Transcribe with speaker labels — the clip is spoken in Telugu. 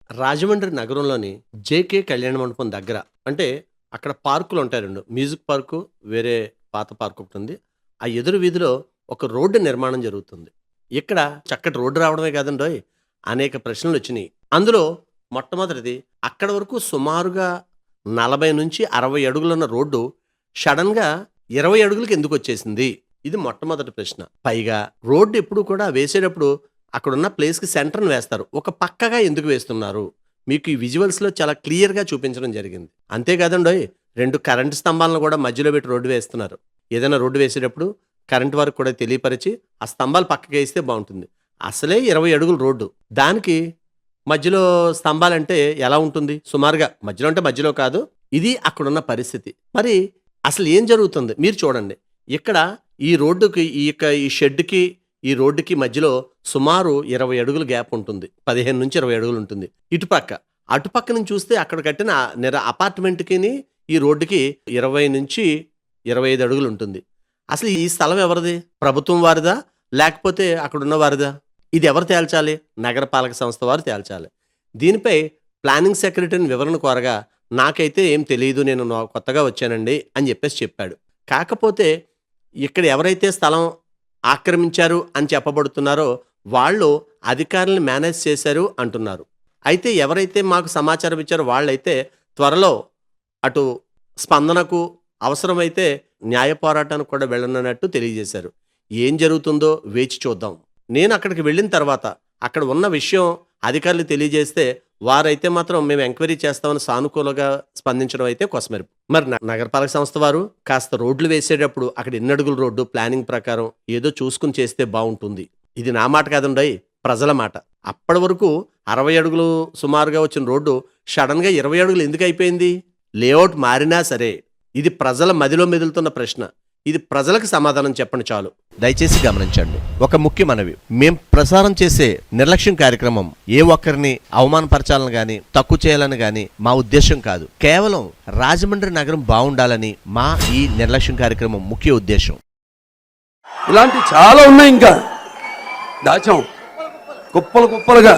Speaker 1: రాజమండ్రి నగరంలోని జేకే కళ్యాణ మండపం దగ్గర అంటే అక్కడ పార్కులు ఉంటాయి రెండు. మ్యూజిక్ పార్కు, వేరే పాత పార్క్ ఒకటి ఉంది. ఆ ఎదురు వీధిలో ఒక రోడ్డు నిర్మాణం జరుగుతుంది. ఇక్కడ చక్కటి రోడ్డు రావడమే కాదండోయ్, అనేక ప్రశ్నలు వచ్చినాయి. అందులో మొట్టమొదటిది, అక్కడ వరకు సుమారుగా 40 నుంచి 60 అడుగులున్న రోడ్డు సడన్గా 20 అడుగులకి ఎందుకు వచ్చేసింది? ఇది మొట్టమొదటి ప్రశ్న. పైగా రోడ్డు ఎప్పుడు కూడా వేసేటప్పుడు అక్కడున్న ప్లేస్కి సెంటర్ని వేస్తారు. ఒక పక్కగా ఎందుకు వేస్తున్నారు? మీకు ఈ విజువల్స్లో చాలా క్లియర్గా చూపించడం జరిగింది. అంతేకాదండోయ్, 2 కరెంటు స్తంభాలను కూడా మధ్యలో పెట్టి రోడ్డు వేస్తున్నారు. ఏదైనా రోడ్డు వేసేటప్పుడు కరెంట్ వరకు కూడా తెలియపరిచి ఆ స్తంభాలు పక్కకి వేస్తే బాగుంటుంది. అసలే 20 అడుగుల రోడ్డు, దానికి మధ్యలో స్తంభాలంటే ఎలా ఉంటుంది? సుమారుగా మధ్యలో అంటే మధ్యలో కాదు, ఇది అక్కడున్న పరిస్థితి. మరి అసలు ఏం జరుగుతుంది మీరు చూడండి. ఇక్కడ ఈ రోడ్డుకి ఈ షెడ్కి ఈ రోడ్డుకి మధ్యలో సుమారు 20 అడుగుల గ్యాప్ ఉంటుంది. 15 నుంచి 20 అడుగులు ఉంటుంది. ఇటుపక్క అటుపక్క నుంచి చూస్తే అక్కడ కట్టిన అపార్ట్మెంట్కి ఈ రోడ్డుకి 20 నుంచి 25 అడుగులు ఉంటుంది. అసలు ఈ స్థలం ఎవరిది? ప్రభుత్వం వారిదా లేకపోతే అక్కడున్న వారిదా? ఇది ఎవరు తేల్చాలి? నగరపాలక సంస్థ వారు తేల్చాలి. దీనిపై ప్లానింగ్ సెక్రటరీని వివరణ కోరగా, నాకైతే ఏం తెలియదు, నేను కొత్తగా వచ్చానండి అని చెప్పాడు. కాకపోతే ఇక్కడ ఎవరైతే స్థలం ఆక్రమించారు అని చెప్పబడుతున్నారో వాళ్ళు అధికారులను మేనేజ్ చేశారు అంటున్నారు. అయితే ఎవరైతే మాకు సమాచారం ఇచ్చారో వాళ్ళైతే త్వరలో అటు స్పందనకు అవసరమైతే న్యాయ పోరాటానికి కూడా వెళ్ళనున్నట్టు తెలియజేశారు. ఏం జరుగుతుందో వేచి చూద్దాం. నేను అక్కడికి వెళ్ళిన తర్వాత అక్కడ ఉన్న విషయం అధికారులు తెలియజేస్తే వారైతే మాత్రం మేము ఎంక్వైరీ చేస్తామని సానుకూలంగా స్పందించడం అయితే కొసమెరుపు. మరి నగరపాలక సంస్థ వారు కాస్త రోడ్లు వేసేటప్పుడు అక్కడ ఎన్ని అడుగుల రోడ్డు ప్లానింగ్ ప్రకారం ఏదో చూసుకుని చేస్తే బాగుంటుంది. ఇది నా మాట కాదండి, ప్రజల మాట. అప్పటి వరకు 60 అడుగులు సుమారుగా వచ్చిన రోడ్డు సడన్గా 20 అడుగులు ఎందుకు అయిపోయింది? లేఅవుట్ మారినా సరే ఇది ప్రజల మదిలో మెదులుతున్న ప్రశ్న. ఇది ప్రజలకు సమాధానం చెప్పండి చాలు. దయచేసి గమనించండి. ఒక ముఖ్య మనవి, మేం ప్రసారం చేసే నిర్లక్ష్యం కార్యక్రమం ఏ ఒక్కరిని అవమానపరచాలని గాని తక్కువ చేయాలని గాని మా ఉద్దేశం కాదు. కేవలం రాజమండ్రి నగరం బాగుండాలని మా ఈ నిర్లక్ష్యం కార్యక్రమం ముఖ్య ఉద్దేశం.
Speaker 2: ఇలాంటి చాలా ఉన్నాయి, ఇంకా దాచాం కుప్పలుగా.